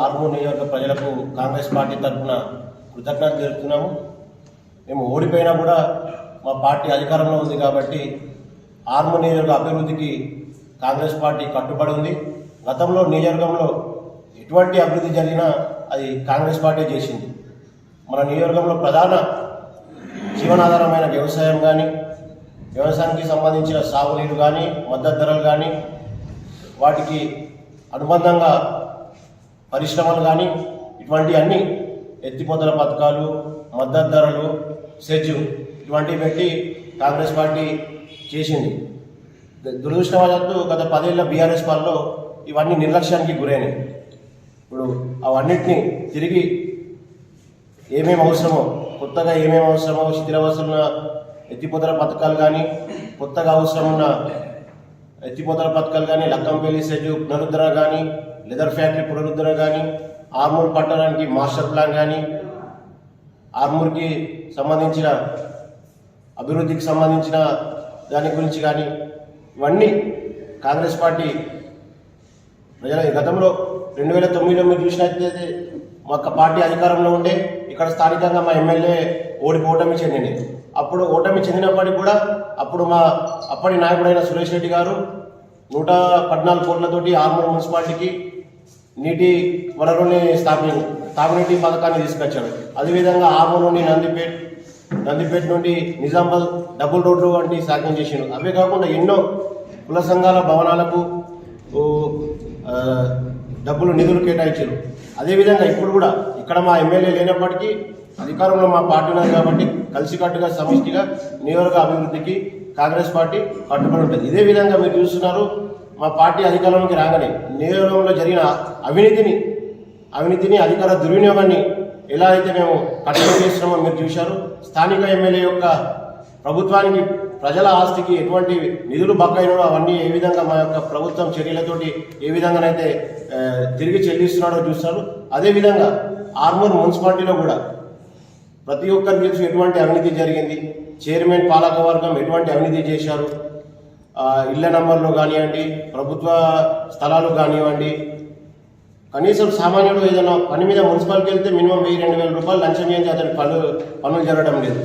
ఆర్మూర్ నియోజక ప్రజలకు కాంగ్రెస్ పార్టీ తరఫున కృతజ్ఞత తెలుపుతున్నాము. మేము ఓడిపోయినా కూడా మా పార్టీ అధికారంలో ఉంది కాబట్టి ఆర్మూర్ నియోజక అభివృద్ధికి కాంగ్రెస్ పార్టీ కట్టుబడి ఉంది. గతంలో నియోజకవర్గంలో ఎటువంటి అభివృద్ధి జరిగినా అది కాంగ్రెస్ పార్టీ చేసింది. మన నియోజకవర్గంలో ప్రధాన జీవనాధారమైన వ్యవసాయం కానీ, వ్యవసాయానికి సంబంధించిన సాగునీరు కానీ, మద్దతు ధరలు కానీ, వాటికి అనుబంధంగా పరిశ్రమలు కానీ, ఇటువంటి అన్ని ఎత్తిపోతల పథకాలు, మద్దతు ధరలు, సెజ్ ఇటువంటివి పెట్టి కాంగ్రెస్ పార్టీ చేసింది. దురదృష్టవశాత్తు గత 10 ఏళ్ల బీఆర్ఎస్ పాలనలో ఇవన్నీ నిర్లక్ష్యానికి గురైనాయి. ఇప్పుడు అవన్నిటినీ తిరిగి ఏమేమి అవసరమో, కొత్తగా ఏమేమి అవసరమో, శిథిలావస్థలున్న ఎత్తిపోతల పథకాలు కానీ, కొత్తగా అవసరం ఉన్న ఎత్తిపోతల పథకాలు కానీ, లక్కంపల్లి సెజ్ పునరుద్ధరణ కానీ, లెదర్ ఫ్యాక్టరీ పునరుద్ధరణ కానీ, ఆర్మూర్ పట్టణానికి మాస్టర్ ప్లాన్ కానీ, ఆర్మూర్కి సంబంధించిన అభివృద్ధికి సంబంధించిన దాని గురించి కానీ, ఇవన్నీ కాంగ్రెస్ పార్టీ ప్రజల గతంలో 2009లో మీరు చూసినట్లయితే మా పార్టీ అధికారంలో ఉండే ఇక్కడ స్థానికంగా మా ఎమ్మెల్యే ఓటమి చెందింది. అప్పుడు ఓటమి చెందినప్పటికీ కూడా అప్పుడు మా అప్పటి నాయకుడైన సురేష్ రెడ్డి గారు 114 కోట్లతోటి ఆర్మూర్ మున్సిపాలిటీకి నీటి వనరుల్ని తాగునీటి పథకాన్ని తీసుకొచ్చాడు. అదేవిధంగా ఆర్మూర్ నుండి నందిపేట నుండి నిజామాబాద్ డబుల్ రోడ్లు వంటి సాధ్యం చేసిండు. అవే కాకుండా ఎన్నో కుల సంఘాల భవనాలకు నిధులు కేటాయించారు. అదేవిధంగా ఇప్పుడు కూడా ఇక్కడ మా ఎమ్మెల్యే లేనప్పటికీ అధికారంలో మా పార్టీ ఉన్నది కాబట్టి కలిసికట్టుగా సమిష్టిగా నియోజక అభివృద్ధికి కాంగ్రెస్ పార్టీ కట్టుబడి ఉంటుంది. ఇదే విధంగా మీరు చూస్తున్నారు, మా పార్టీ అధికారంలోకి రాగానే నియోజకవర్గంలో జరిగిన అవినీతిని అధికార దుర్వినియోగాన్ని ఎలా అయితే మేము కట్టడి చేస్తున్నామో మీరు చూశారు. స్థానిక ఎమ్మెల్యే యొక్క ప్రభుత్వానికి ప్రజల ఆస్తికి ఎటువంటి నిధులు బకాయినో అవన్నీ ఏ విధంగా మా యొక్క ప్రభుత్వం చర్యలతోటి ఏ విధంగానైతే తిరిగి చెల్లిస్తున్నాడో చూస్తారు. అదేవిధంగా ఆర్మూర్ మున్సిపాలిటీలో కూడా ప్రతి ఒక్కరికి తెలుసు ఎటువంటి అవినీతి జరిగింది, చైర్మన్ పాలకవర్గం ఎటువంటి అవినీతి చేశారు, ఇళ్ల నంబర్లు కానివ్వండి, ప్రభుత్వ స్థలాలు కానివ్వండి, కనీసం సామాన్యుడు ఏదైనా పని మీద మున్సిపాలిటీకి వెళ్తే మినిమం 1000-2000 రూపాయలు లంచం చేసి అతని పనులు జరగడం లేదు.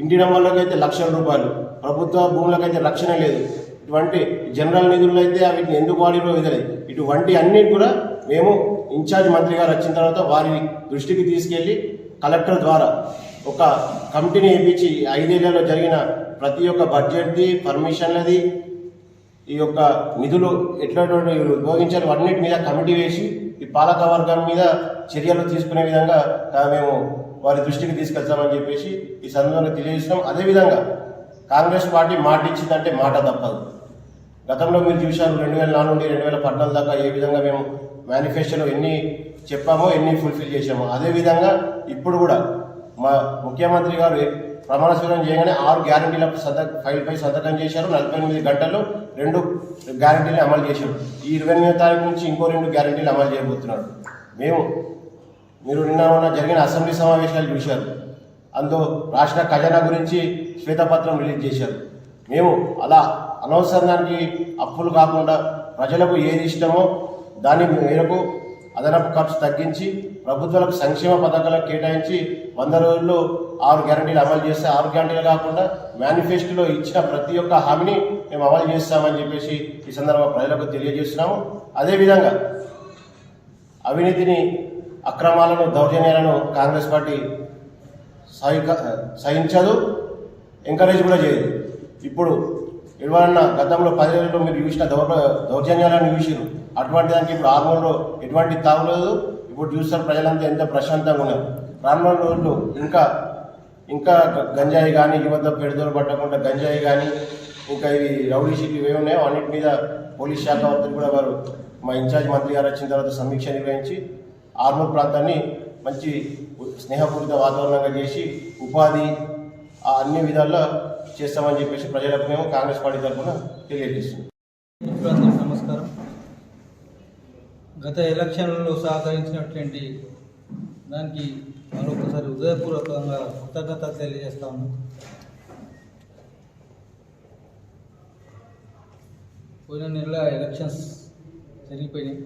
ఇంటి నంబర్లకు అయితే లక్షల రూపాయలు, ప్రభుత్వ భూములకైతే రక్షణ లేదు. ఇటువంటి జనరల్ నిధులు అయితే వీటిని ఎందుకు వాడిరో విధలేదు. ఇటువంటి అన్ని కూడా మేము ఇన్ఛార్జ్ మంత్రి గారు వచ్చిన తర్వాత వారి దృష్టికి తీసుకెళ్లి కలెక్టర్ ద్వారా ఒక కమిటీని వేయించి 5 ఏళ్లలో జరిగిన ప్రతి ఒక్క బడ్జెట్ది, పర్మిషన్లది, ఈ యొక్క నిధులు ఎట్లా ఉపయోగించారు అన్నిటి మీద కమిటీ వేసి ఈ పాలక వర్గం మీద చర్యలు తీసుకునే విధంగా మేము వారి దృష్టికి తీసుకెళ్తామని చెప్పేసి ఈ సందర్భంగా తెలియజేస్తున్నాం. అదేవిధంగా కాంగ్రెస్ పార్టీ మాట ఇచ్చిందంటే మాట తప్పదు. గతంలో మీరు చూశారు 2004 నుండి 2014 దాకా ఏ విధంగా మేము మేనిఫెస్టోలో ఎన్ని చెప్పామో ఎన్ని ఫుల్ఫిల్ చేశామో అదేవిధంగా ఇప్పుడు కూడా మా ముఖ్యమంత్రి గారు ప్రమాణ స్వీకారం చేయగానే 6 గ్యారంటీల ఫైల్పై సంతకం చేశారు. 48 గంటల్లో 2 గ్యారంటీలు అమలు చేశారు. ఈ 28వ తారీఖు నుంచి ఇంకో 2 గ్యారంటీలు అమలు చేయబోతున్నాడు. మీరు నిన్న జరిగిన అసెంబ్లీ సమావేశాలు చూశారు. అందులో రాష్ట్ర ఖజానా గురించి శ్వేతపత్రం రిలీజ్ చేశారు. మేము అలా అనవసరానికి అప్పులు కాకుండా ప్రజలకు ఏది ఇష్టమో దాని మేరకు అదనపు ఖర్చు తగ్గించి ప్రభుత్వాలకు సంక్షేమ పథకాలకు కేటాయించి 100 రోజుల్లో 6 గ్యారంటీలు అమలు చేస్తే 6 గ్యారంటీలు కాకుండా మేనిఫెస్టోలో ఇచ్చిన ప్రతి ఒక్క హామీని మేము అమలు చేస్తామని చెప్పేసి ఈ సందర్భంగా ప్రజలకు తెలియజేస్తున్నాము. అదేవిధంగా అవినీతిని, అక్రమాలను, దౌర్జన్యాలను కాంగ్రెస్ పార్టీ సహించదు, ఎంకరేజ్ కూడా చేయదు. ఇప్పుడు ఎవరన్నా గతంలో 10 ఏళ్ళలో మీరు చూసిన దౌర్జన్యాలను చూసిరు. అటువంటి దానికి ఇప్పుడు ఆర్మూర్లో ఎటువంటి తాగులేదు. ఇప్పుడు చూస్తారు ప్రజలంతా ఎంత ప్రశాంతంగా ఉన్నారు. రానున్న రోజుల్లో ఇంకా గంజాయి కానీ, యువత పెడదోలు పట్టకుండా గంజాయి కానీ, ఇంకా ఇవి రౌడీ షీట్లు ఇవి ఉన్నాయో అన్నిటి మీద పోలీస్ శాఖ వర్తలు కూడా వారు మా ఇన్ఛార్జ్ మంత్రి గారు వచ్చిన తర్వాత సమీక్ష నిర్వహించి ఆర్మూర్ ప్రాంతాన్ని మంచి స్నేహపూరిత వాతావరణంగా చేసి ఉపాధి అన్ని విధాల్లో చేస్తామని చెప్పేసి ప్రజలకు మేము కాంగ్రెస్ పార్టీ తరఫున తెలియజేస్తున్నాం. నమస్కారం. గత ఎలక్షన్లలో సహకరించినటువంటి దానికి మరొకసారి హృదయపూర్వకంగా కృతజ్ఞతలు తెలియజేస్తాము. పోయిన నెల ఎలక్షన్స్ జరిగిపోయినాయి.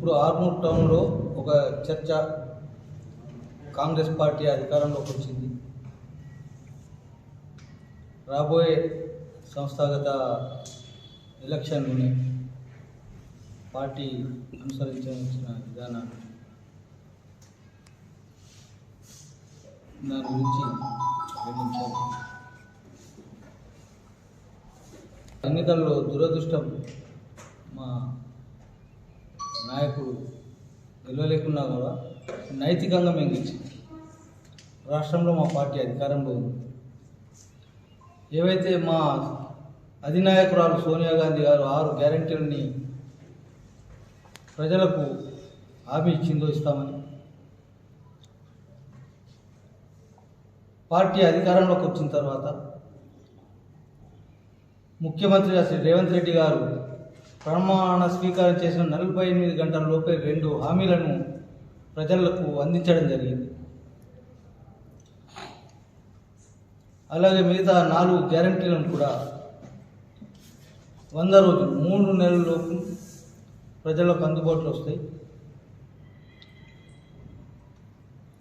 ఇప్పుడు ఆర్మూర్ టౌన్లో ఒక చర్చ, కాంగ్రెస్ పార్టీ అధికారంలోకి వచ్చింది. రాబోయే సంస్థాగత ఎలక్షన్లోనే పార్టీ అనుసరించిన విధానాన్ని దాని గురించి వివరించారు. ఎన్నికల్లో దురదృష్టం మా నాయకుడు గెలవలేకున్నా కూడా నైతికంగా మేము గెలిచింది. రాష్ట్రంలో మా పార్టీ అధికారంలో ఉంది. ఏవైతే మా అధినాయకురాలు సోనియా గాంధీ గారు 6 గ్యారెంటీలని ప్రజలకు హామీ ఇచ్చిందో ఇస్తామని, పార్టీ అధికారంలోకి వచ్చిన తర్వాత ముఖ్యమంత్రి శ్రీ రేవంత్ రెడ్డి గారు ప్రమాణ స్వీకారం చేసిన 48 గంటల లోపే 2 హామీలను ప్రజలకు అందించడం జరిగింది. అలాగే మిగతా 4 గ్యారెంటీలను కూడా 100 రోజులు 3 నెలల్లోపు ప్రజలకు అందుబాటులో వస్తాయి.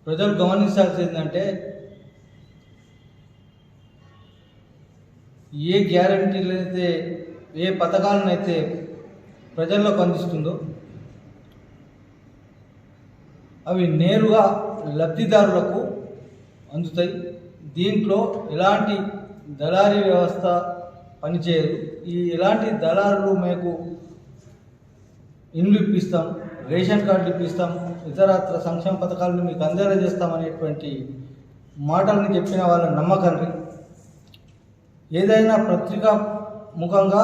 ప్రజలు గమనించాల్సింది ఏంటంటే ఏ గ్యారెంటీలైతే ఏ పథకాలనైతే ప్రజల్లోకి అందిస్తుందో అవి నేరుగా లబ్ధిదారులకు అందుతాయి. దీంట్లో ఎలాంటి దళారీ వ్యవస్థ పనిచేయదు. ఎలాంటి దళారులు మీకు ఇండ్లు ఇప్పిస్తాం, రేషన్ కార్డు ఇప్పిస్తాం, ఇతరత్ర సంక్షేమ పథకాలను మీకు అందేలా చేస్తామనేటువంటి మాటలను చెప్పిన వాళ్ళ నమ్మకాన్ని ఏదైనా పత్రికా ముఖంగా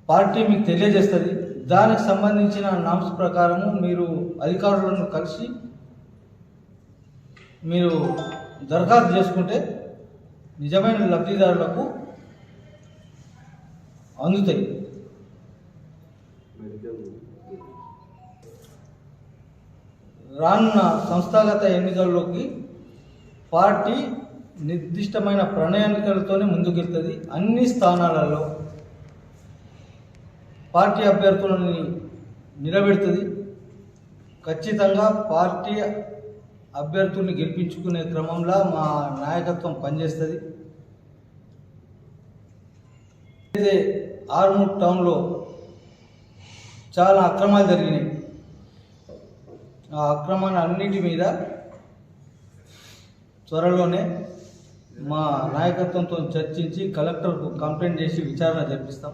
పార్టీ మీకు తెలియజేస్తుంది. దానికి సంబంధించిన నామ్స్ ప్రకారము మీరు అధికారులను కలిసి మీరు దరఖాస్తు చేసుకుంటే నిజమైన లబ్ధిదారులకు అందుతాయి. రానున్న సంస్థాగత ఎన్నికల్లోకి పార్టీ నిర్దిష్టమైన ప్రణాళికలతోనే ముందుకెళ్తుంది. అన్ని స్థానాలలో పార్టీ అభ్యర్థులను నిలబెడుతుంది. ఖచ్చితంగా పార్టీ అభ్యర్థుల్ని గెలిపించుకునే క్రమంలో మా నాయకత్వం పనిచేస్తుంది. అయితే ఆర్మూర్ టౌన్లో చాలా అక్రమాలు జరిగినాయి. ఆ అక్రమాన్ని అన్నిటి మీద త్వరలోనే మా నాయకత్వంతో చర్చించి కలెక్టర్కు కంప్లైంట్ చేసి విచారణ జరిపిస్తాం.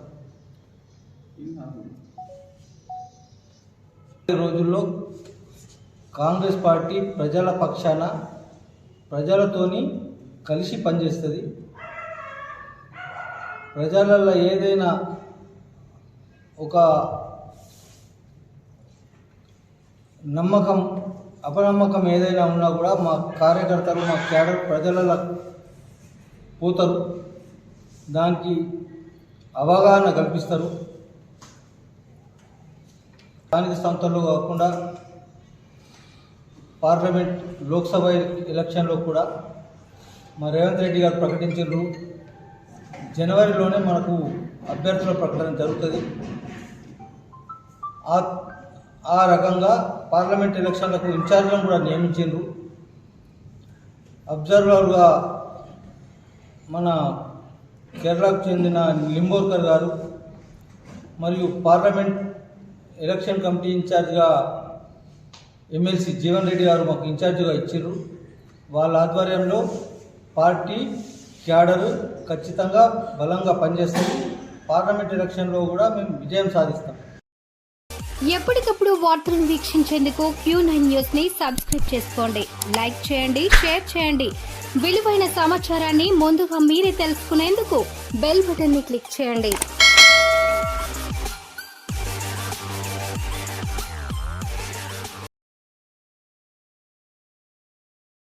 ఈ రోజుల్లో కాంగ్రెస్ పార్టీ ప్రజల పక్షాన ప్రజలతోని కలిసి పనిచేస్తుంది. ప్రజలలో ఏదైనా ఒక నమ్మకం అపనమ్మకం ఏదైనా ఉన్నా కూడా మా కార్యకర్తలు మా క్యాడర్ ప్రజలలో పోతారు, దానికి అవగాహన కల్పిస్తారు. స్థానిక సంస్థల్లో కాకుండా పార్లమెంట్ లోక్సభ ఎలక్షన్లో కూడా మా రేవంత్ రెడ్డి గారు ప్రకటించారు. జనవరిలోనే మనకు అభ్యర్థుల ప్రకటన జరుగుతుంది. ఆ రకంగా పార్లమెంట్ ఎలక్షన్లకు ఇన్ఛార్జ్లను కూడా నియమించారు. అబ్జర్వర్గా మన కేరళకు చెందిన లింబోర్కర్ గారు మరియు పార్లమెంట్ ఎలక్షన్ కమిటీ ఇన్ఛార్జ్గా ఎమ్మెల్సీ జీవన్ రెడ్డి గారు మాకు ఇన్ఛార్జిగా ఇచ్చారు. వాళ్ళ ఆధ్వర్యంలో పార్టీ క్యాడరు ఖచ్చితంగా బలంగా పనిచేస్తుంది. పార్లమెంట్ ఎలక్షన్లో కూడా మేము విజయం సాధిస్తాం. ఎప్పటికప్పుడు వార్తలను వీక్షించేందుకు Q9 న్యూస్ ని సబ్స్క్రైబ్ చేసుకోండి, లైక్ చేయండి, షేర్ చేయండి. విలువైన సమాచారాన్ని ముందుగా మీరే తెలుసుకునేందుకు బెల్ బటన్ ని క్లిక్ చేయండి.